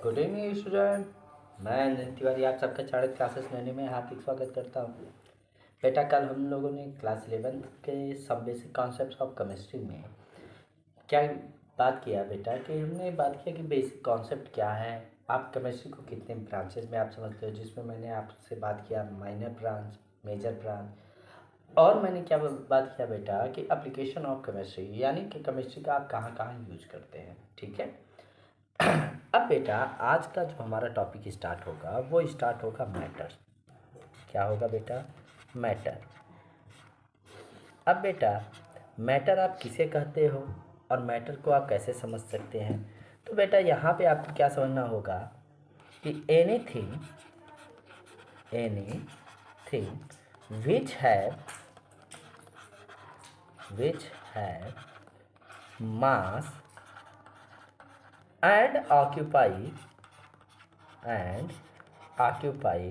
Good evening student. मैं अनिल तिवारी आप सबका चाणक्य क्लासेस लेने में हार्दिक स्वागत करता हूँ। बेटा कल हम लोगों ने क्लास 11 के सब बेसिक कॉन्सेप्ट्स ऑफ केमिस्ट्री में क्या बात किया बेटा कि हमने बात किया कि बेसिक कॉन्सेप्ट क्या है। आप केमिस्ट्री को कितने ब्रांचेस में आप समझते हो, जिसमें मैंने आपसे बात किया माइनर ब्रांच, मेजर ब्रांच, और मैंने क्या बात किया बेटा कि एप्लीकेशन ऑफ केमिस्ट्री, यानी कि केमिस्ट्री का आप कहाँ कहाँ यूज करते हैं। ठीक है। अब बेटा आज का जो हमारा टॉपिक स्टार्ट होगा वो स्टार्ट होगा मैटर। क्या होगा बेटा? मैटर। अब बेटा मैटर आप किसे कहते हो और मैटर को आप कैसे समझ सकते हैं? तो बेटा यहाँ पे आपको क्या समझना होगा कि anything which have mass and occupy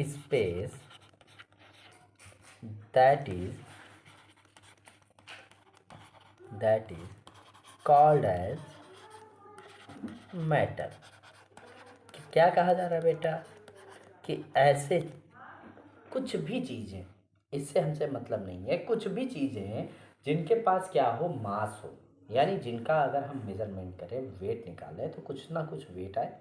space that is called as matter। क्या कहा जा रहा है बेटा कि ऐसे कुछ भी चीज़ें, इससे हमसे मतलब नहीं है, कुछ भी चीज़ें जिनके पास क्या हो, मास हो, यानी जिनका अगर हम मेज़रमेंट करें, वेट निकालें तो कुछ ना कुछ वेट आए,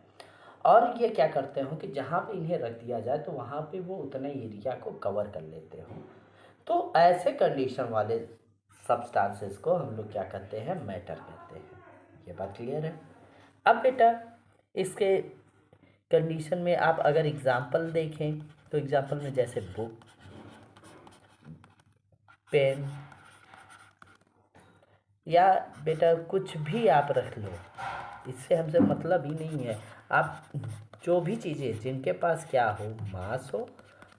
और ये क्या करते हो कि जहाँ पे इन्हें रख दिया जाए तो वहाँ पे वो उतने एरिया को कवर कर लेते हो। तो ऐसे कंडीशन वाले सब्सटेंसेस को हम लोग क्या कहते हैं? मैटर कहते हैं। ये बात क्लियर है? अब बेटा इसके कंडीशन में आप अगर एग्जाम्पल देखें तो एग्जाम्पल में जैसे बुक, पेन, या बेटा कुछ भी आप रख लो, इससे हमसे मतलब ही नहीं है। आप जो भी चीज़ें जिनके पास क्या हो, मास हो,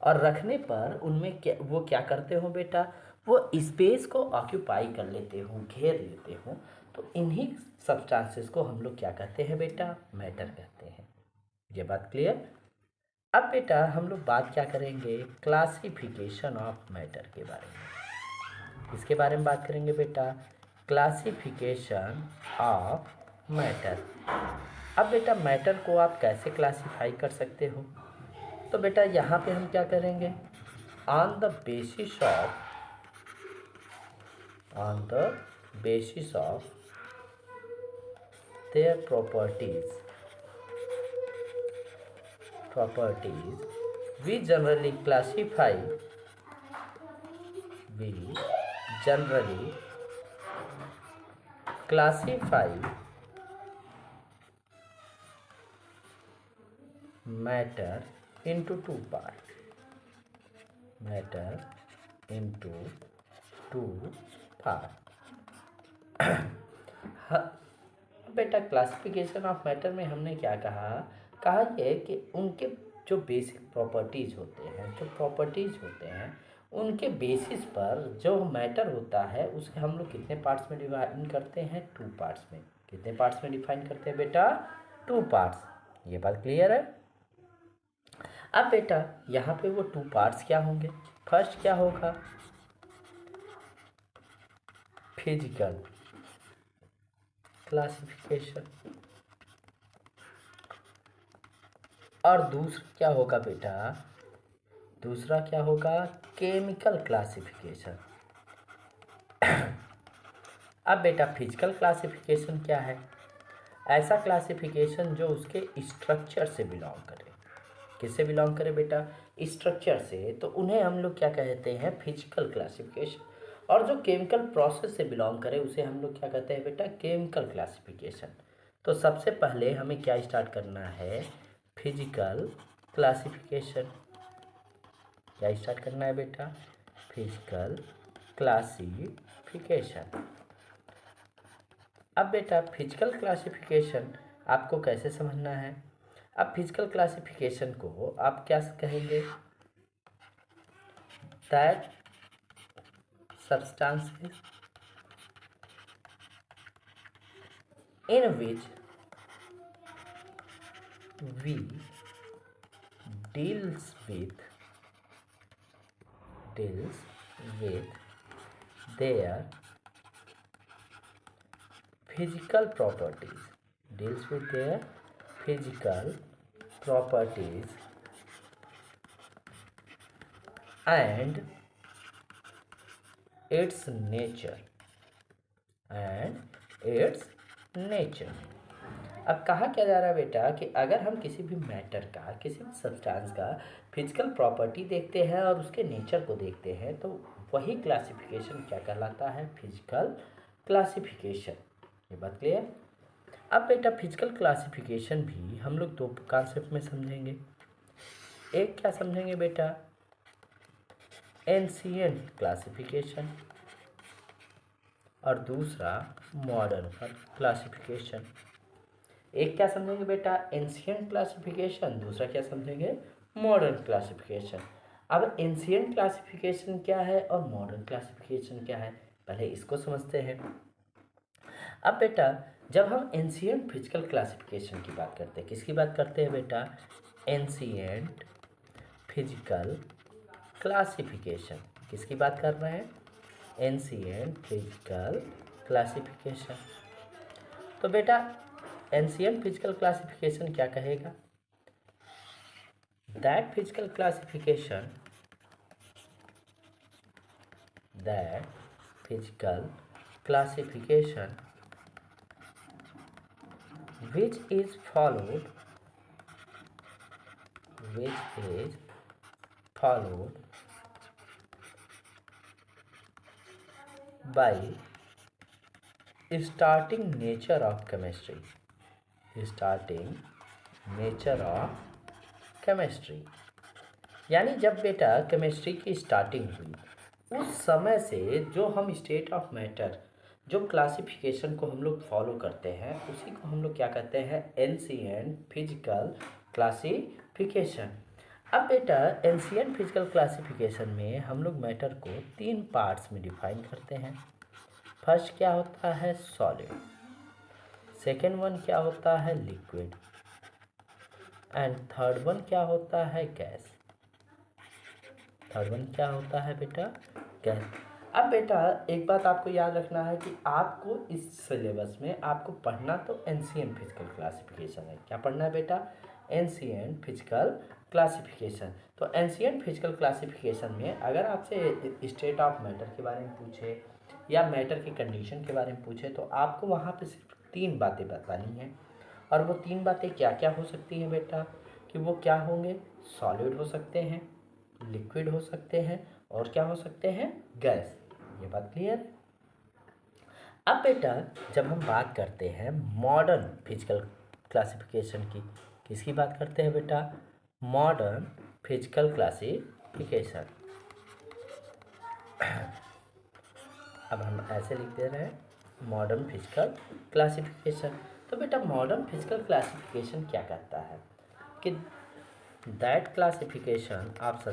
और रखने पर उनमें क्या वो क्या करते हो बेटा, वो स्पेस को ऑक्यूपाई कर लेते हो, घेर लेते हो। तो इन्हीं सब्सटेंसेस को हम लोग क्या कहते हैं बेटा? मैटर कहते हैं। ये बात क्लियर? अब बेटा हम लोग बात क्या करेंगे? क्लासिफिकेशन ऑफ मैटर के बारे में। इसके बारे में बात करेंगे बेटा, क्लासिफिकेशन ऑफ मैटर। अब बेटा मैटर को आप कैसे क्लासिफाई कर सकते हो? तो बेटा यहाँ पे हम क्या करेंगे? On the basis of their properties we generally classify matter into two parts। matter into two parts। बेटा क्लासिफिकेशन ऑफ मैटर में हमने क्या कहा? कहा ये कि उनके जो बेसिक प्रॉपर्टीज होते हैं उनके बेसिस पर जो मैटर होता है उसे हम लोग कितने पार्ट्स में डिवाइड करते हैं? टू पार्ट्स में। कितने पार्ट्स में डिफाइन करते हैं बेटा? Two parts. ये बात क्लियर है? अब बेटा यहाँ पे वो टू पार्ट्स क्या होंगे? फर्स्ट क्या होगा? फिजिकल क्लासिफिकेशन, और दूसरा क्या होगा बेटा? दूसरा क्या होगा? Chemical classification. अब बेटा फिजिकल क्लासिफिकेशन क्या है? ऐसा क्लासिफिकेशन जो उसके स्ट्रक्चर से बिलोंग करे। किससे बिलोंग करे बेटा? स्ट्रक्चर से। तो उन्हें हम लोग क्या कहते हैं? Physical classification. और जो केमिकल प्रोसेस से बिलोंग करे उसे हम लोग क्या कहते हैं बेटा? Chemical classification. तो सबसे पहले हमें क्या स्टार्ट करना है? Physical classification. क्या स्टार्ट करना है बेटा? Physical classification. अब बेटा फिजिकल क्लासिफिकेशन आपको कैसे समझना है? अब फिजिकल क्लासिफिकेशन को आप क्या कहेंगे? That substances in which we deals with their physical properties physical properties and its nature अब कहा क्या जा रहा है बेटा कि अगर हम किसी भी मैटर का, किसी भी सब्सटेंस का फिजिकल प्रॉपर्टी देखते हैं और उसके नेचर को देखते हैं तो वही क्लासिफिकेशन क्या कहलाता है, फिजिकल क्लासिफिकेशन। ये बात क्लियर। अब बेटा फिजिकल क्लासिफिकेशन भी हम लोग दो कॉन्सेप्ट में समझेंगे। एक क्या समझेंगे बेटा, एंशिएंट क्लासिफिकेशन, और दूसरा मॉडर्न क्लासिफिकेशन। एक क्या समझेंगे बेटा, एंशिएंट क्लासिफिकेशन, दूसरा क्या समझेंगे, मॉडर्न क्लासिफिकेशन। अब एंशिएंट क्लासिफिकेशन क्या है और मॉडर्न क्लासिफिकेशन क्या है, पहले इसको समझते हैं। अब बेटा जब हम एंशिएंट फिजिकल क्लासिफिकेशन की बात करते हैं, किसकी बात करते हैं बेटा, एंशिएंट फिजिकल क्लासिफिकेशन, किसकी बात कर रहे हैं, एंशिएंट फिजिकल क्लासिफिकेशन। तो बेटा एंशिएंट फिजिकल क्लासिफिकेशन क्या कहेगा, that physical classification which is followed by starting nature of chemistry, यानी जब बेटा केमिस्ट्री की स्टार्टिंग हुई उस समय से जो हम स्टेट ऑफ मैटर, जो क्लासिफिकेशन को हम लोग फॉलो करते हैं उसी को हम लोग क्या कहते हैं, एंशिएंट फिजिकल क्लासिफिकेशन। अब बेटा एंशिएंट फिजिकल क्लासिफिकेशन में हम लोग मैटर को तीन पार्ट्स में डिफाइन करते हैं। फर्स्ट क्या होता है, सॉलिड, सेकेंड वन क्या होता है, लिक्विड, एंड थर्ड वन क्या होता है, गैस। थर्ड वन क्या होता है बेटा, गैस। अब बेटा एक बात आपको याद रखना है कि आपको इस सिलेबस में आपको पढ़ना तो एंशिएंट फिजिकल क्लासिफिकेशन है। क्या पढ़ना है बेटा, एंशिएंट फिजिकल क्लासिफिकेशन। तो एंशिएंट फिजिकल क्लासिफिकेशन में अगर आपसे स्टेट ऑफ मैटर के बारे में पूछे या मैटर की कंडीशन के बारे में पूछे तो आपको वहाँ पे सिर्फ तीन बातें बतानी हैं। और वो तीन बातें क्या क्या हो सकती हैं बेटा, कि वो क्या होंगे, सॉलिड हो सकते हैं, लिक्विड हो सकते हैं, और क्या हो सकते हैं, गैस। ये बात क्लियर। अब बेटा जब हम बात करते हैं मॉडर्न फिजिकल क्लासिफिकेशन की, किसकी बात करते हैं बेटा, मॉडर्न फिजिकल क्लासिफिकेशन। अब हम ऐसे लिख दे रहे हैं, मॉडर्न फिजिकल क्लासिफिकेशन। तो बेटा मॉडर्न फिजिकल क्लासिफिकेशन क्या कहता है कि that classification of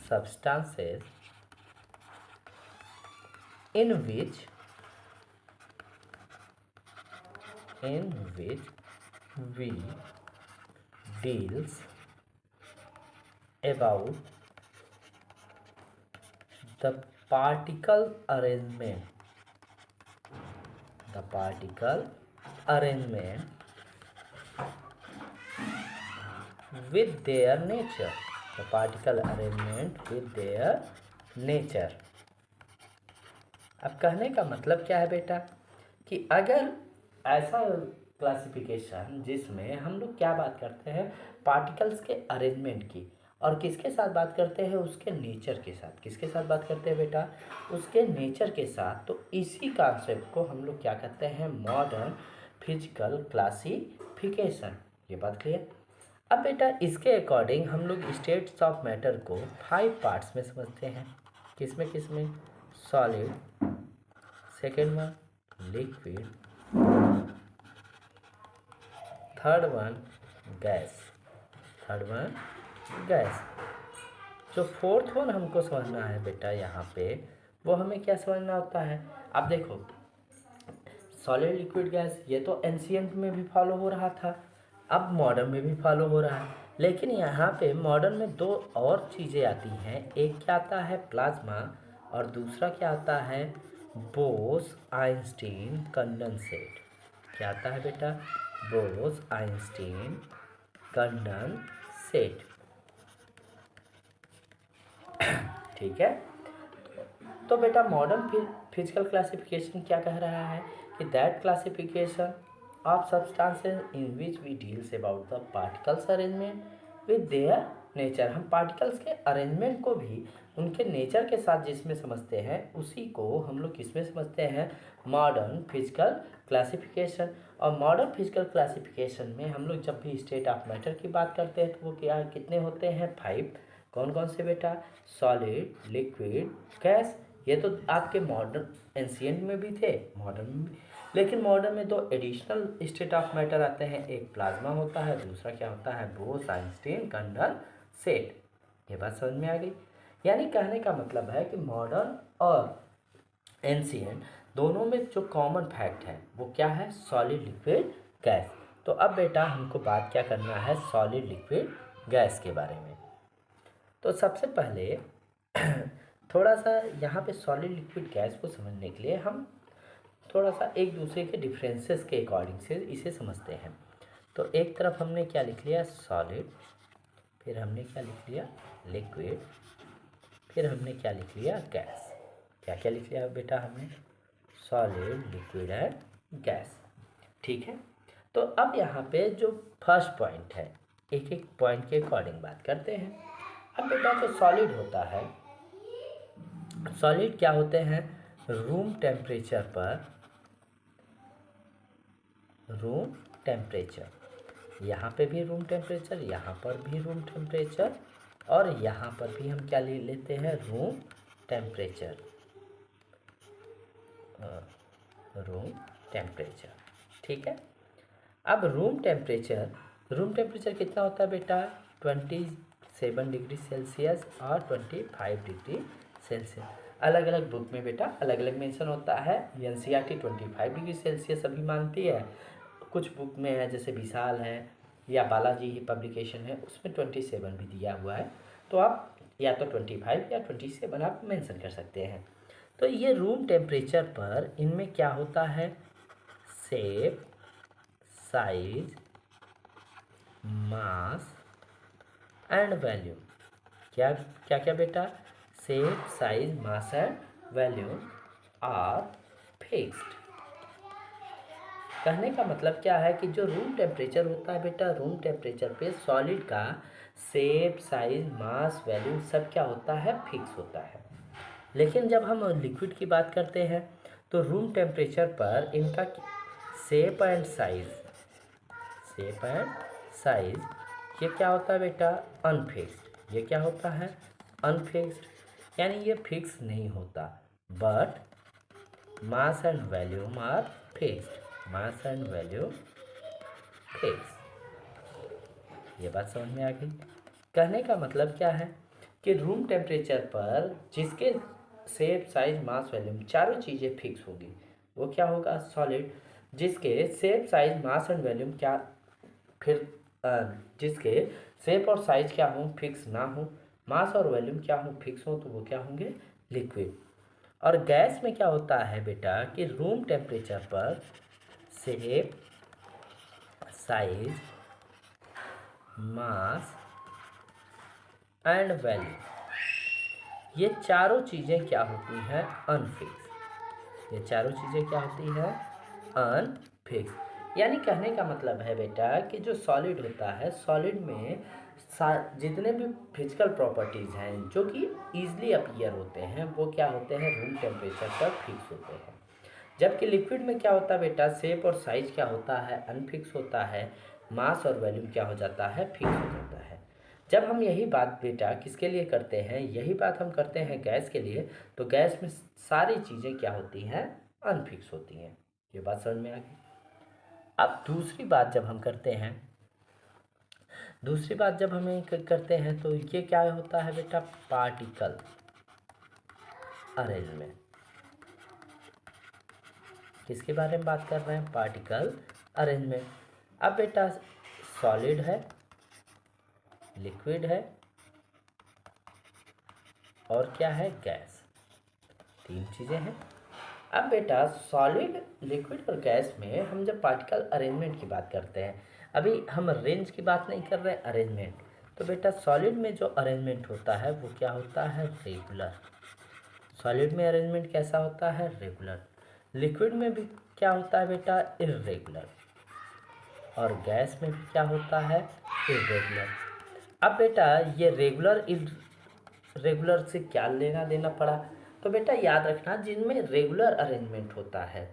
substances, in which we deals about the particle arrangement with their nature, अब कहने का मतलब क्या है बेटा कि अगर ऐसा क्लासिफिकेशन जिसमें हम लोग क्या बात करते हैं, पार्टिकल्स के अरेंजमेंट की, और किसके साथ बात करते हैं, उसके नेचर के साथ। किसके साथ बात करते हैं बेटा, उसके नेचर के साथ। तो इसी कॉन्सेप्ट को हम लोग क्या कहते हैं, मॉडर्न फिजिकल क्लासिफिकेशन। ये बात क्लियर। अब बेटा इसके अकॉर्डिंग हम लोग स्टेट्स ऑफ मैटर को 5 पार्ट्स में समझते हैं। किसमें, solid, second one liquid, third one gas, जो फोर्थ वन हमको समझना है बेटा यहाँ पे, वो हमें क्या समझना होता है। अब देखो सॉलिड, लिक्विड, गैस ये तो एंशिएंट में भी फॉलो हो रहा था, अब मॉडर्न में भी फॉलो हो रहा है। लेकिन यहाँ पे मॉडर्न में दो और चीज़ें आती हैं, एक क्या आता है, प्लाज्मा, और दूसरा क्या आता है, बोस-आइंस्टीन कंडेंसेट। क्या आता है बेटा, बोस-आइंस्टीन कंडेंसेट। ठीक है। तो बेटा मॉडर्न फिजिकल क्लासिफिकेशन क्या कह रहा है कि that classification of substances in which we deals about the particles arrangement with their nature. हम पार्टिकल्स के अरेंजमेंट को भी उनके नेचर के साथ जिसमें समझते हैं उसी को हम लोग किसमें समझते हैं, मॉडर्न फिजिकल क्लासिफिकेशन। और मॉडर्न फिजिकल क्लासिफिकेशन में हम लोग जब भी स्टेट ऑफ मैटर की बात करते हैं तो वो क्या कितने होते हैं, 5। कौन कौन से बेटा, सॉलिड, लिक्विड, गैस। ये तो आपके मॉडर्न एंशिएंट में भी थे, मॉडर्न में भी। लेकिन मॉडर्न में 2 एडिशनल स्टेट ऑफ मैटर आते हैं, एक प्लाज्मा होता है, दूसरा क्या होता है, बोस-आइंस्टीन कंडेंसेट। ये बात समझ में आ गई। यानी कहने का मतलब है कि मॉडर्न और एंशिएंट दोनों में जो कॉमन फैक्ट है वो क्या है, सॉलिड, लिक्विड, गैस। तो अब बेटा हमको बात क्या करना है, सॉलिड, लिक्विड, गैस के बारे में। तो सबसे पहले थोड़ा सा यहाँ पे सॉलिड, लिक्विड, गैस को समझने के लिए हम थोड़ा सा एक दूसरे के डिफरेंसेस के अकॉर्डिंग से इसे समझते हैं। तो एक तरफ हमने क्या लिख लिया, सॉलिड, फिर हमने क्या लिख लिया, लिक्विड, फिर हमने क्या लिख लिया, गैस। क्या क्या लिख लिया बेटा हमने, सॉलिड, लिक्विड एंड गैस। ठीक है। तो अब यहाँ पे जो फर्स्ट पॉइंट है, एक एक पॉइंट के अकॉर्डिंग बात करते हैं। अब बेटा जो सॉलिड होता है, सॉलिड क्या होते हैं, रूम टेम्परेचर पर, रूम टेम्परेचर, यहाँ पे भी रूम टेम्परेचर, यहाँ पर भी रूम टेम्परेचर, और यहाँ पर भी हम क्या ले लेते हैं, रूम टेम्परेचर, रूम टेम्परेचर। ठीक है। अब रूम टेम्परेचर कितना होता है बेटा, 27 डिग्री सेल्सियस और 25 डिग्री सेल्सियस। अलग अलग बुक में बेटा अलग अलग मेंशन होता है। एनसीईआरटी 25 डिग्री सेल्सियस अभी मानती है, कुछ बुक में है जैसे विशाल है या बालाजी ही पब्लिकेशन है, उसमें 27 भी दिया हुआ है। तो आप या तो 25 या 27 आप मेंशन कर सकते हैं। तो ये रूम टेम्परेचर पर इनमें क्या होता है, shape, size, mass and volume. क्या क्या क्या बेटा, shape, size, mass and volume are fixed. कहने का मतलब क्या है कि जो रूम टेम्परेचर होता है बेटा, रूम टेम्परेचर पे सॉलिड का शेप, साइज, मास, वैल्यू सब क्या होता है, फिक्स होता है। लेकिन जब हम लिक्विड की बात करते हैं तो रूम टेम्परेचर पर इनका shape and size, shape and size ये क्या होता है बेटा, अनफिक्स्ड। ये क्या होता है, अनफिक्स्ड, यानी ये फिक्स नहीं होता। But mass and volume are fixed, mass and value fix. ये बात समझ में आ गई। कहने का मतलब क्या है कि रूम टेम्परेचर पर जिसके शेप, साइज, मास, वैल्यूम चारों चीज़ें फिक्स होगी वो क्या होगा, सॉलिड। जिसके shape, size, mass and volume क्या फिर जिसके शेप और साइज क्या हो, फिक्स ना हो, मास और वॉल्यूम क्या हो, फिक्स हो, तो वो क्या होंगे, लिक्विड। और गैस में क्या होता है बेटा कि रूम टेम्परेचर पर shape, size, mass and value ये चारों चीज़ें क्या होती हैं, अनफिक्स। ये चारों चीज़ें क्या होती हैं, अनफिक्स। यानी कहने का मतलब है बेटा कि जो सॉलिड होता है, सॉलिड में जितने भी फिजिकल प्रॉपर्टीज़ हैं जो कि ईजिली अपीयर होते हैं वो क्या होते हैं, रूम टेम्परेचर पर फिक्स होते हैं। जबकि लिक्विड में क्या होता है बेटा, शेप और साइज क्या होता है, अनफिक्स होता है, मास और वॉल्यूम क्या हो जाता है, फिक्स हो जाता है। जब हम यही बात बेटा किसके लिए करते हैं, यही बात हम करते हैं गैस के लिए, तो गैस में सारी चीज़ें क्या होती हैं, अनफिक्स होती हैं। ये बात समझ में आ गई। अब दूसरी बात जब हम करते हैं, दूसरी बात जब हमें करते हैं तो ये क्या होता है बेटा, पार्टिकल अरेंजमेंट। किसके बारे में बात कर रहे हैं, पार्टिकल अरेंजमेंट। अब बेटा सॉलिड है, लिक्विड है और क्या है, गैस। तीन चीज़ें हैं। अब बेटा सॉलिड, लिक्विड और गैस में हम जब पार्टिकल अरेंजमेंट की बात करते हैं, अभी हम रेंज की बात नहीं कर रहे, अरेंजमेंट। तो बेटा सॉलिड में जो अरेंजमेंट होता है वो क्या होता है, रेगुलर। सॉलिड में अरेंजमेंट कैसा होता है, रेगुलर। लिक्विड में भी क्या होता है बेटा, इर्रेगुलर। और गैस में भी क्या होता है, इर्रेगुलर। अब बेटा ये रेगुलर इर्रेगुलर से क्या लेना देना पड़ा, तो बेटा याद रखना जिनमें रेगुलर अरेंजमेंट होता है,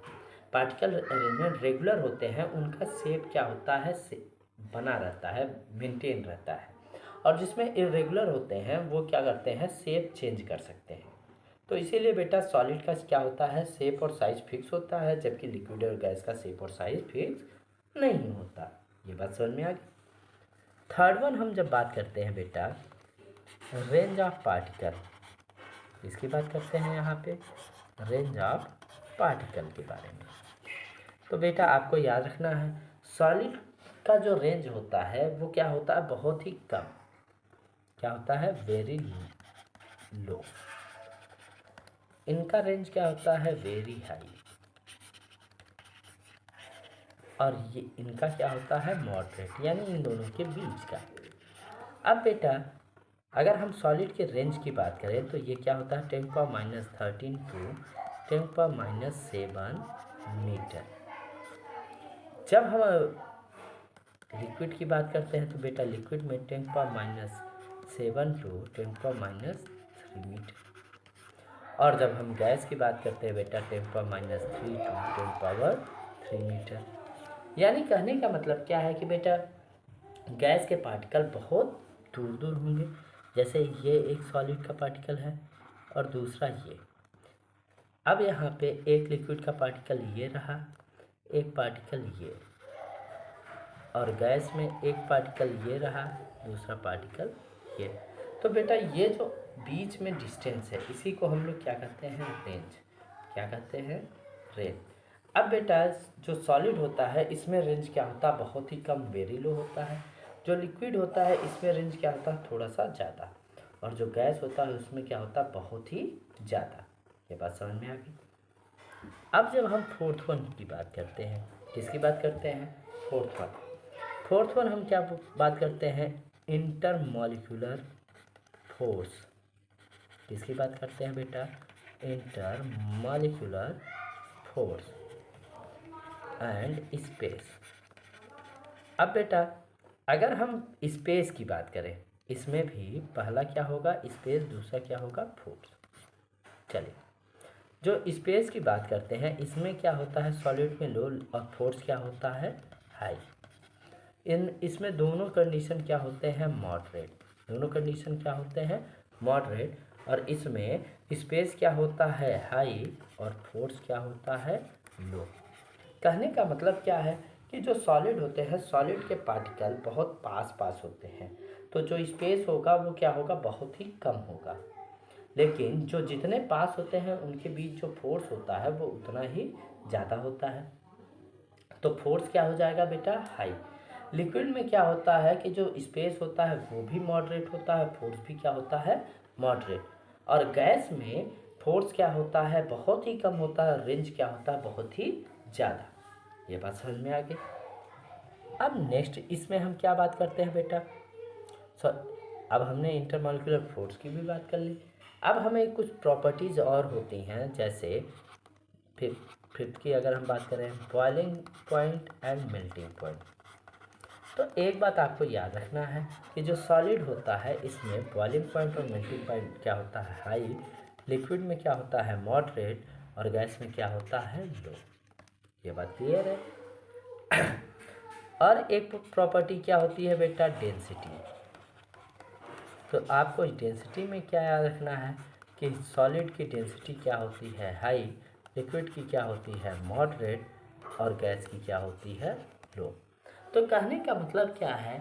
पार्टिकल अरेंजमेंट रेगुलर होते हैं, उनका शेप क्या होता है, बना रहता है, मेंटेन रहता है। और जिसमें इरेगुलर होते हैं वो क्या करते हैं, शेप चेंज कर सकते हैं। तो इसीलिए बेटा सॉलिड का क्या होता है, शेप और साइज फिक्स होता है, जबकि लिक्विड और गैस का शेप और साइज फिक्स नहीं होता। ये बात समझ में आ गई। थर्ड वन हम जब बात करते हैं बेटा रेंज ऑफ पार्टिकल, इसकी बात करते हैं यहाँ पे रेंज ऑफ पार्टिकल के बारे में। तो बेटा आपको याद रखना है सॉलिड का जो रेंज होता है वो क्या होता है, बहुत ही कम, क्या होता है, वेरी लो। इनका रेंज क्या होता है, वेरी हाई। और ये इनका क्या होता है, मॉडरेट, यानी इन दोनों के बीच का। अब बेटा अगर हम सॉलिड के रेंज की बात करें तो ये क्या होता है, 10⁻13 टू 10⁻7 मीटर। जब हम लिक्विड की बात करते हैं तो बेटा लिक्विड में 10⁻7 टू 10⁻3 मीटर। और जब हम गैस की बात करते हैं बेटा 10⁻3 टू 10⁻3 मीटर। यानी कहने का मतलब क्या है कि बेटा गैस के पार्टिकल बहुत दूर दूर होंगे, जैसे ये एक सॉलिड का पार्टिकल है और दूसरा ये। अब यहाँ पे एक लिक्विड का पार्टिकल ये रहा, एक पार्टिकल ये, और गैस में एक पार्टिकल ये रहा, दूसरा पार्टिकल ये। तो बेटा ये जो बीच में डिस्टेंस है इसी को हम लोग क्या कहते हैं, रेंज। क्या कहते हैं, रेंज। अब बेटा जो सॉलिड होता है इसमें रेंज क्या होता है, बहुत ही कम, वेरी लो होता है। जो लिक्विड होता है इसमें रेंज क्या होता है, थोड़ा सा ज़्यादा। और जो गैस होता है उसमें क्या होता है, बहुत ही ज़्यादा। ये बात समझ में आ गई। अब जब हम फोर्थ वन की बात करते हैं, किसकी बात करते हैं, फोर्थ वन। फोर्थ वन हम क्या बात करते हैं, इंटरमॉलिक्यूलर फोर्स। किसकी बात करते हैं बेटा, इंटरमॉलिक्यूलर फोर्स एंड स्पेस। अब बेटा अगर हम स्पेस की बात करें, इसमें भी पहला क्या होगा, स्पेस, दूसरा क्या होगा, फोर्स। चलिए जो स्पेस की बात करते हैं इसमें क्या होता है, सॉलिड में लो और फोर्स क्या होता है, हाई। इसमें दोनों कंडीशन क्या होते हैं, मॉडरेट। दोनों कंडीशन क्या होते हैं, मॉडरेट। और इसमें स्पेस क्या होता है, हाई, और फोर्स क्या होता है, लो। कहने का मतलब क्या है कि जो सॉलिड होते हैं, सॉलिड के पार्टिकल बहुत पास पास होते हैं, तो जो स्पेस होगा वो क्या होगा, बहुत ही कम होगा। लेकिन जो जितने पास होते हैं उनके बीच जो फोर्स होता है वो उतना ही ज़्यादा होता है, तो फोर्स क्या हो जाएगा बेटा, हाई। लिक्विड में क्या होता है कि जो स्पेस होता है वो भी मॉडरेट होता है, फोर्स भी क्या होता है, मॉडरेट। और गैस में फोर्स क्या होता है, बहुत ही कम होता है, रेंज क्या होता है, बहुत ही ज़्यादा। ये बात समझ में आ गई। अब नेक्स्ट इसमें हम क्या बात करते हैं बेटा, अब हमने इंटरमॉलिक्यूलर फोर्स की भी बात कर ली। अब हमें कुछ प्रॉपर्टीज़ और होती हैं, जैसे फिफ्थ की अगर हम बात करें, boiling point and melting point. तो एक बात आपको याद रखना है कि जो सॉलिड होता है इसमें बॉइलिंग पॉइंट और मेल्टिंग पॉइंट क्या होता है, हाई। लिक्विड में क्या होता है, मॉडरेट। और गैस में क्या होता है, लो। ये बात क्लियर है। और एक प्रॉपर्टी क्या होती है बेटा, डेंसिटी। तो आपको डेंसिटी में क्या याद रखना है कि सॉलिड की डेंसिटी क्या होती है, हाई। लिक्विड की क्या होती है, मॉडरेट। और गैस की क्या होती है, लो। तो कहने का मतलब क्या है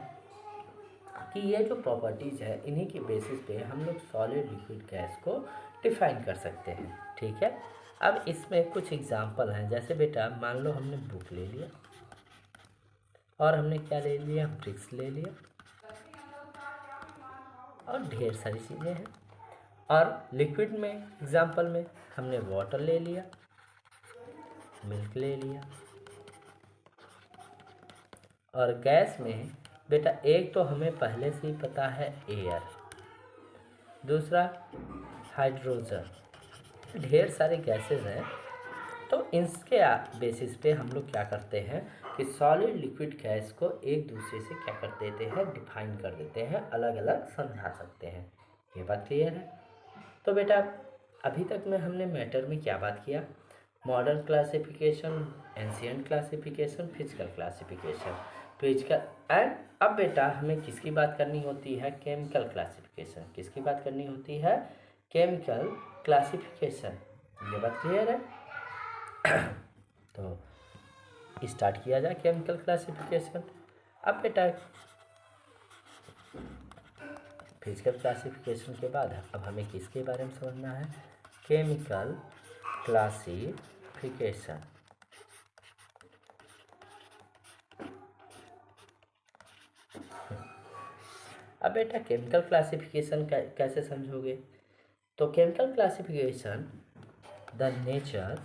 कि ये जो प्रॉपर्टीज़ है इन्हीं की बेसिस पे हम लोग सॉलिड, लिक्विड, गैस को डिफाइन कर सकते हैं, ठीक है। अब इसमें कुछ एग्जांपल हैं, जैसे बेटा मान लो हमने बुक ले लिया और हमने क्या ले लिया, ब्रिक्स ले लिया, और ढेर सारी चीज़ें हैं। और लिक्विड में एग्जाम्पल में हमने वाटर ले लिया, मिल्क ले लिया। और गैस में बेटा एक तो हमें पहले से ही पता है एयर, दूसरा हाइड्रोजन, ढेर सारे गैसेस हैं। तो इसके बेसिस पे हम लोग क्या करते हैं कि सॉलिड लिक्विड गैस को एक दूसरे से क्या कर देते हैं, डिफाइन कर देते हैं, अलग अलग समझा सकते हैं। ये बात क्लियर है। तो बेटा अभी तक में हमने मैटर में क्या बात किया, modern classification, ancient classification, physical classification, physical and अब बेटा हमें किसकी बात करनी होती है, केमिकल क्लासिफिकेशन। किसकी बात करनी होती है, केमिकल क्लासिफिकेशन। ये बात क्लियर है। तो स्टार्ट किया जाए केमिकल क्लासिफिकेशन। अब बेटा फिजिकल क्लासिफिकेशन के बाद अब हमें किसके बारे में समझना है, केमिकल क्लासिफिकेशन। अब बेटा केमिकल क्लासिफिकेशन कैसे समझोगे, तो chemical classification the nature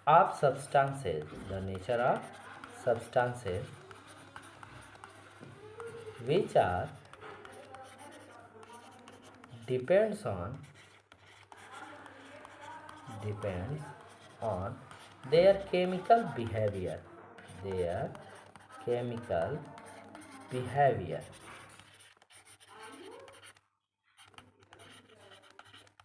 of substances, the nature of substances which are depends on their chemical behavior,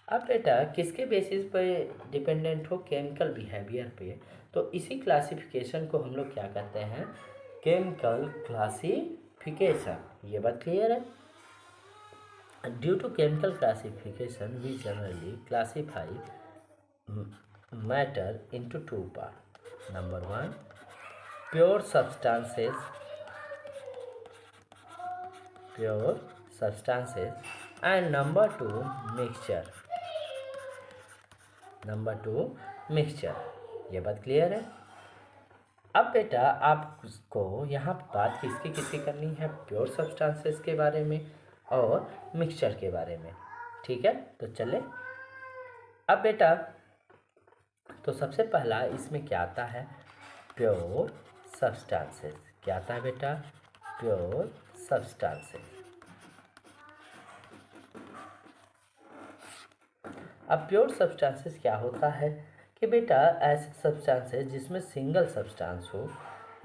अब बेटा किसके बेसिस पे डिपेंडेंट हो, केमिकल बिहेवियर पे। तो इसी क्लासिफिकेशन को हम लोग क्या कहते हैं, केमिकल क्लासिफिकेशन। ये बात क्लियर है। Due to chemical classification we generally classify matter into two part. Number one, pure substances and number two mixture. ये बात क्लियर है। अब बेटा आपको यहाँ बात किसकी करनी है, प्योर सब्सटेंसेस के बारे में और मिक्सचर के बारे में। ठीक है, तो चले। अब बेटा तो सबसे पहला इसमें क्या आता है, प्योर सब्सटेंसेस। क्या आता है बेटा, प्योर सब्सटेंसेस। अब प्योर सब्सटेंसेस क्या होता है कि बेटा ऐसे सब्सटेंसेस जिसमें सिंगल सब्सटेंस हो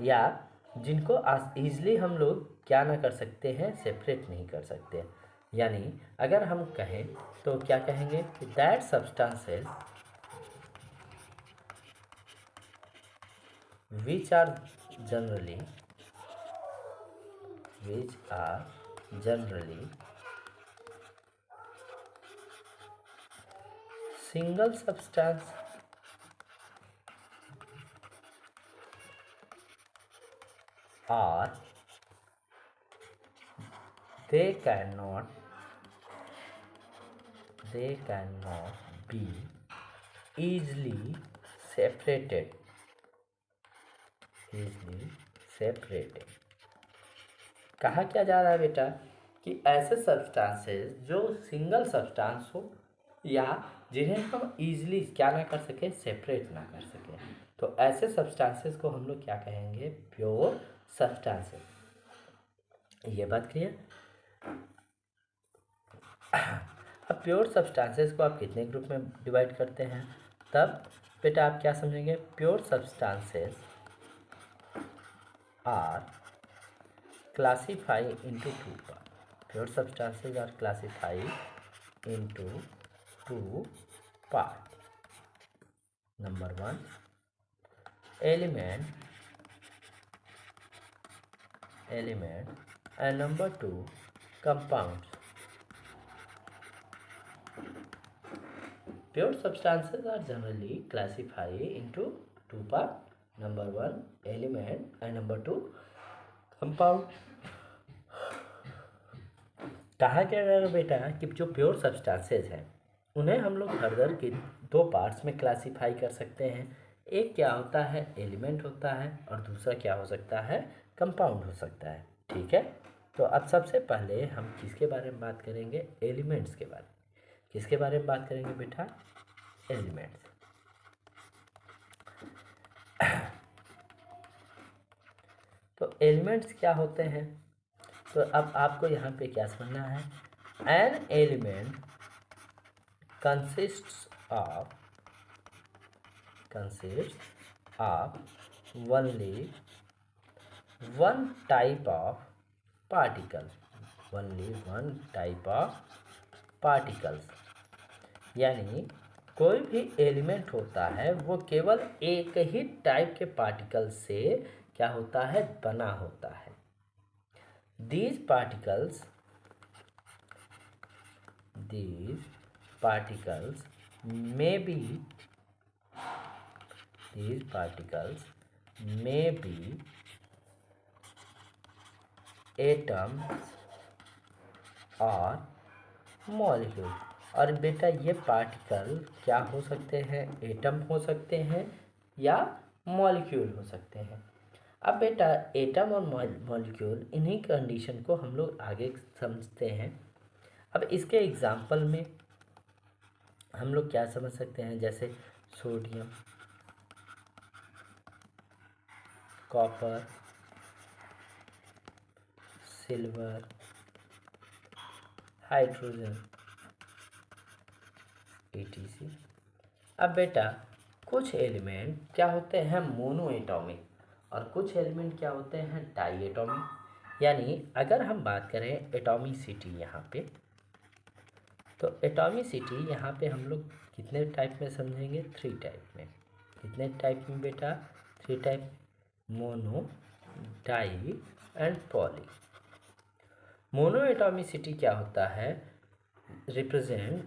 या जिनको ईजिली हम लोग क्या ना कर सकते हैं, सेपरेट नहीं कर सकते। यानी अगर हम कहें तो क्या कहेंगे कि that substances which are generally single substance or they cannot be easily separated। कहा क्या जा रहा है बेटा कि ऐसे सब्सटेंसेस जो सिंगल सब्सटेंस हो या जिन्हें हम इजीली क्या ना कर सके, सेपरेट ना कर सके, तो ऐसे सब्सटेंसेस को हम लोग क्या कहेंगे, प्योर सब्सटेंसेस। ये बात क्लियर। अब प्योर सब्सटेंसेस को आप कितने ग्रुप में डिवाइड करते हैं, तब बेटा आप क्या समझेंगे, pure substances are classify into two parts. Pure substances are classified into two parts. Number one, element, and number two, compounds. Pure substances are generally classified into two parts. Number one, element, and number two, compound. कहा क्या गया बेटा कि जो pure substances हैं उन्हें हम लोग फर्दर के दो पार्ट्स में क्लासिफाई कर सकते हैं। एक क्या होता है, एलिमेंट होता है, और दूसरा क्या हो सकता है, कंपाउंड हो सकता है। ठीक है, तो अब सबसे पहले हम किसके बारे में बात करेंगे? एलिमेंट्स के बारे में। किसके बारे में बात करेंगे बेटा? एलिमेंट्स। तो एलिमेंट्स क्या होते हैं? तो अब आपको यहाँ पे क्या समझना है? An element consists of only one type of particles, only one type of particles। यानी कोई भी एलिमेंट होता है वो केवल एक ही टाइप के पार्टिकल से क्या होता है? बना होता है। these particles may be atoms और मॉलिक्यूल। और बेटा ये पार्टिकल क्या हो सकते हैं? एटम हो सकते हैं या मॉलिक्यूल हो सकते हैं। अब बेटा एटम और मॉलिक्यूल, इन्हीं कंडीशन को हम लोग आगे समझते हैं। अब इसके एग्जाम्पल में हम लोग क्या समझ सकते हैं? जैसे sodium, copper, silver, hydrogen, etc। अब बेटा कुछ एलिमेंट क्या होते हैं? मोनो एटॉमिक, और कुछ एलिमेंट क्या होते हैं? Diatomic. यानी अगर हम बात करें एटॉमिसिटी यहाँ पे, तो एटॉमिसिटी यहाँ पे हम लोग कितने टाइप में समझेंगे? 3 टाइप में। कितने टाइप में बेटा? 3 type. Mono, di and poly. Monoatomicity क्या होता है? Represent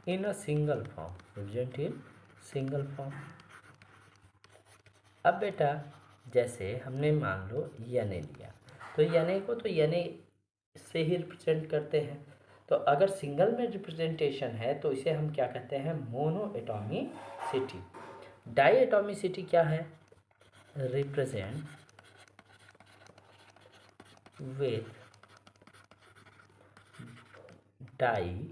in a single form, represent in single form। अब बेटा जैसे हमने मान लो यने लिया, तो यने को तो यने से ही रिप्रेजेंट करते हैं। तो अगर सिंगल में रिप्रेजेंटेशन है तो इसे हम क्या कहते हैं? Mono atomicity. डाई एटॉमिसिटी क्या है? Represent with di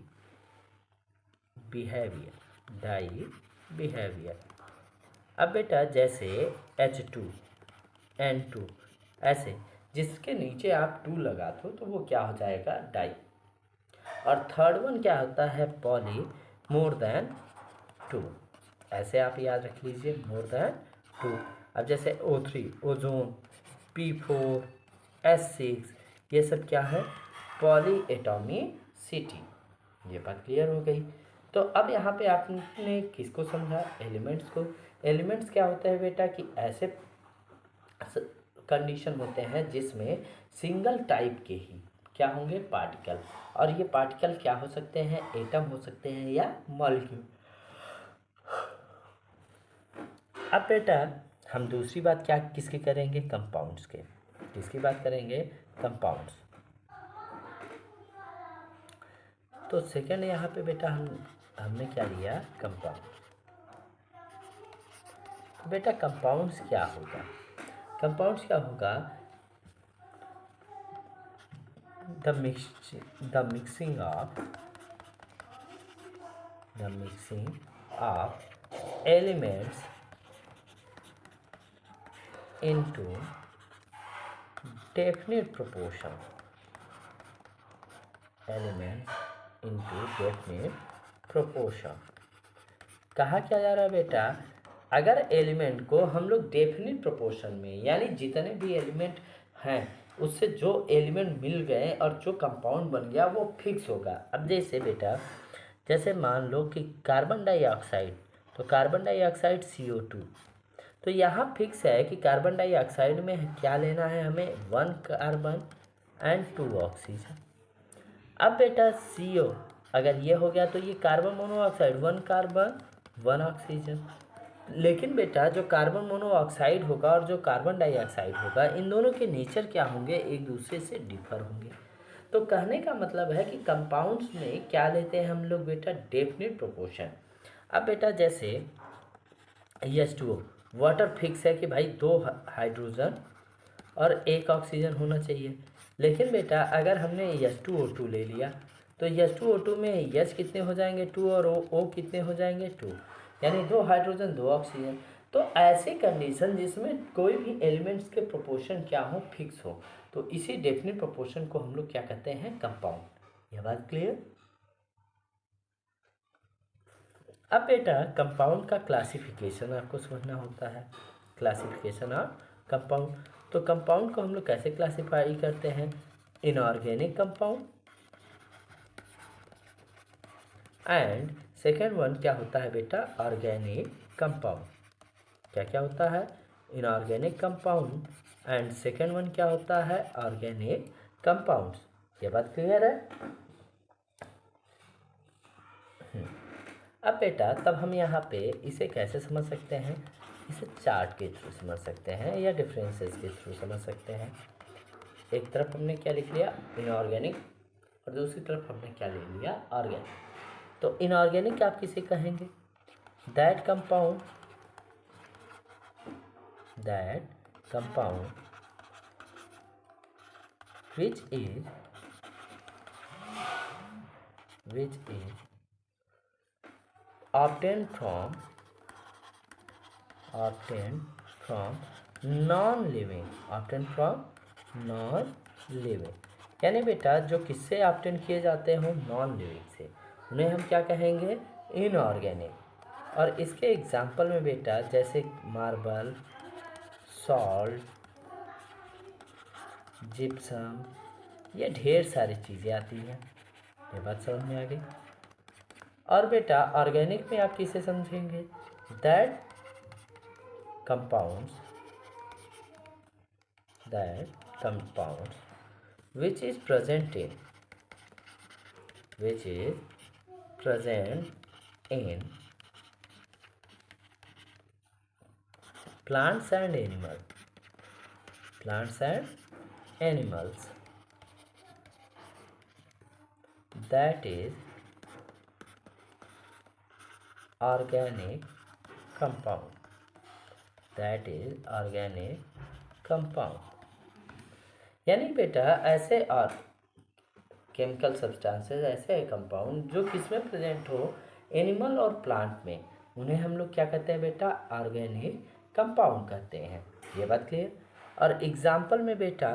behaviour. अब बेटा जैसे H2, N2, ऐसे जिसके नीचे आप 2 लगा दो तो वो क्या हो जाएगा? डाई। और थर्ड वन क्या होता है? Poly, more than 2। ऐसे आप याद रख लीजिए, मोर देन 2। अब जैसे O3, ओजोन, P4, S6, ये सब क्या है? Poly atomicity. ये बात क्लियर हो गई। तो अब यहाँ पे आपने किसको समझा? एलिमेंट्स को। एलिमेंट्स क्या होता है बेटा? कि ऐसे कंडीशन होते हैं जिसमें सिंगल टाइप के ही क्या होंगे? पार्टिकल। और ये पार्टिकल क्या हो सकते हैं? एटम हो सकते हैं या मॉलिक्यूल। अब बेटा हम दूसरी बात क्या किसकी करेंगे? कंपाउंड्स के। किसकी बात करेंगे? कंपाउंड्स। तो सेकंड यहाँ पे बेटा हमने क्या लिया? कंपाउंड। तो बेटा कंपाउंड्स क्या होगा? कंपाउंड्स क्या होगा? The mixing of elements into definite proportion, कहा क्या जा रहा है बेटा? अगर एलिमेंट को हम लोग डेफिनेट प्रोपोर्शन में, यानी जितने भी एलिमेंट हैं उससे जो एलिमेंट मिल गए और जो कंपाउंड बन गया वो फिक्स होगा। अब जैसे बेटा जैसे मान लो कि कार्बन डाइऑक्साइड, तो कार्बन डाइऑक्साइड CO2, तो यहाँ फिक्स है कि कार्बन डाइऑक्साइड में क्या लेना है हमें? 1 कार्बन एंड 2 ऑक्सीजन। अब बेटा CO अगर ये हो गया तो ये कार्बन मोनोऑक्साइड, 1 कार्बन 1 ऑक्सीजन। लेकिन बेटा जो कार्बन मोनोऑक्साइड होगा और जो कार्बन डाइऑक्साइड होगा, इन दोनों के नेचर क्या होंगे? एक दूसरे से डिफर होंगे। तो कहने का मतलब है कि कंपाउंड्स में क्या लेते हैं हम लोग बेटा? Definite proportion. अब बेटा जैसे H2O, वाटर फिक्स है कि भाई 2 हाइड्रोजन और एक ऑक्सीजन होना चाहिए। लेकिन बेटा अगर हमने H2O2 ले लिया तो H2O2 में H कितने हो जाएंगे 2 और O कितने हो जाएंगे 2, यानी 2 हाइड्रोजन 2 ऑक्सीजन। तो ऐसी कंडीशन जिसमें कोई भी एलिमेंट्स के प्रोपोर्शन क्या हो, फिक्स हो, तो इसी डेफिनेट प्रोपोर्शन को हम लोग क्या कहते हैं, कंपाउंड। यह बात क्लियर। अब बेटा कंपाउंड का क्लासिफिकेशन आपको समझना होता है, क्लासिफिकेशन ऑफ कंपाउंड। तो कंपाउंड को हम लोग कैसे क्लासिफाई करते हैं, inorganic compound and second one क्या होता है बेटा, ऑर्गेनिक कंपाउंड। क्या क्या होता है, inorganic compound and second one क्या होता है, ऑर्गेनिक कंपाउंड्स। ये बात क्लियर है। अब बेटा तब हम यहाँ पे इसे कैसे समझ सकते हैं, इसे चार्ट के थ्रू समझ सकते हैं या डिफरेंसेस के थ्रू समझ सकते हैं। एक तरफ हमने क्या लिख लिया, इनऑर्गेनिक, और दूसरी तरफ हमने क्या ले लिया, ऑर्गेनिक। तो इनऑर्गेनिक आप किसे कहेंगे, that compound which is obtained from non-living, यानी बेटा जो किससे ऑब्टेन किए जाते हो, नॉन लिविंग से, उन्हें हम क्या कहेंगे, इनऑर्गेनिक। और इसके एग्जाम्पल में बेटा जैसे मार्बल, सॉल्ट, जिप्सम, ये ढेर सारी चीज़ें आती हैं। ये बात समझ में आ गई। और बेटा ऑर्गेनिक में आप किसे समझेंगे, that compounds which is present in plants and animals, that is organic compound, यानी बेटा ऐसे और केमिकल सब्सटेंसेस, ऐसे कंपाउंड जो किसमें प्रेजेंट हो, एनिमल और प्लांट में, उन्हें हम लोग क्या कहते हैं बेटा, ऑर्गेनिक कंपाउंड कहते हैं। ये बात क्लियर। और एग्जाम्पल में बेटा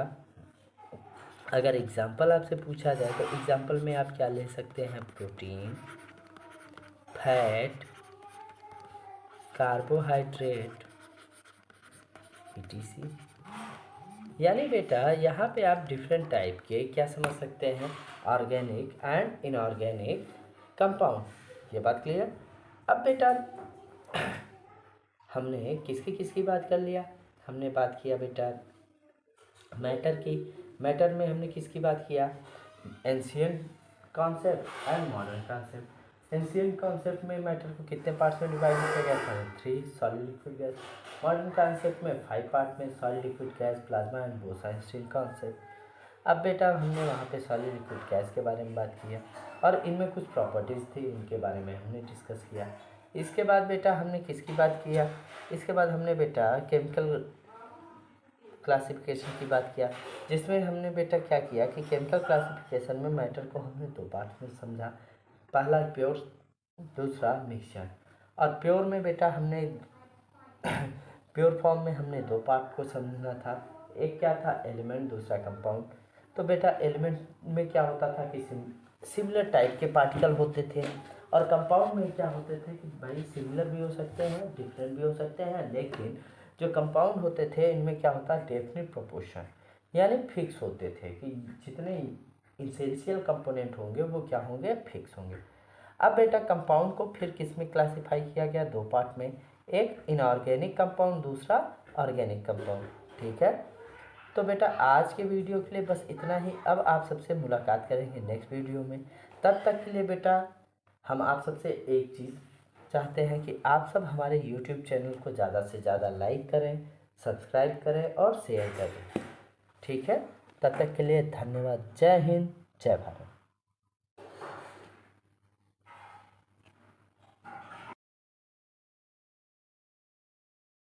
अगर एग्जाम्पल आपसे पूछा जाए तो एग्जाम्पल में आप क्या ले सकते हैं, प्रोटीन, फैट, कार्बोहाइड्रेट, etc। यानी बेटा यहाँ पे आप डिफरेंट टाइप के क्या समझ सकते हैं, ऑर्गेनिक एंड इनऑर्गेनिक कंपाउंड। ये बात क्लियर। अब बेटा हमने किसकी बात कर लिया, हमने बात किया बेटा मैटर की। मैटर में हमने किसकी बात किया, ancient concept and modern concept. Ancient concept में मैटर को कितने पार्ट्स में डिवाइड किया गया था, 3, solid, liquid, gas. Modern concept में 5 पार्ट में, solid, liquid, gas, plasma and boson steel concept. अब बेटा हमने वहाँ पे सॉलिड, लिक्विड, गैस के बारे में बात किया और इनमें कुछ प्रॉपर्टीज़ थी, इनके बारे में हमने डिस्कस किया। इसके बाद बेटा हमने किसकी बात किया, इसके बाद हमने बेटा केमिकल क्लासिफिकेशन की बात किया, जिसमें हमने बेटा क्या किया कि केमिकल क्लासिफिकेशन में मैटर को हमने 2 पार्ट में समझा, पहला प्योर, दूसरा मिक्सचर। और प्योर में बेटा हमने प्योर फॉर्म में हमने 2 पार्ट को समझना था, एक क्या था, एलिमेंट, दूसरा कंपाउंड। तो बेटा एलिमेंट में क्या होता था कि सिमिलर टाइप के पार्टिकल होते थे, और कंपाउंड में क्या होते थे कि भाई सिमिलर भी हो सकते हैं, डिफरेंट भी हो सकते हैं, लेकिन जो कंपाउंड होते थे इनमें क्या होता है, डेफिनेट प्रोपोर्शन, यानी फिक्स होते थे कि जितने इसेंशियल कंपोनेंट होंगे वो क्या होंगे, फिक्स होंगे। अब बेटा कंपाउंड को फिर किस में क्लासिफाई किया गया, 2 पार्ट में, एक इनऑर्गेनिक कंपाउंड, दूसरा ऑर्गेनिक कंपाउंड। ठीक है। तो बेटा आज के वीडियो के लिए बस इतना ही। अब आप सबसे मुलाकात करेंगे नेक्स्ट वीडियो में। तब तक के लिए बेटा हम आप सबसे एक चीज़ चाहते हैं कि आप सब हमारे YouTube चैनल को ज़्यादा से ज़्यादा लाइक करें, सब्सक्राइब करें और शेयर करें। ठीक है। तब तक के लिए धन्यवाद। जय हिंद, जय भारत।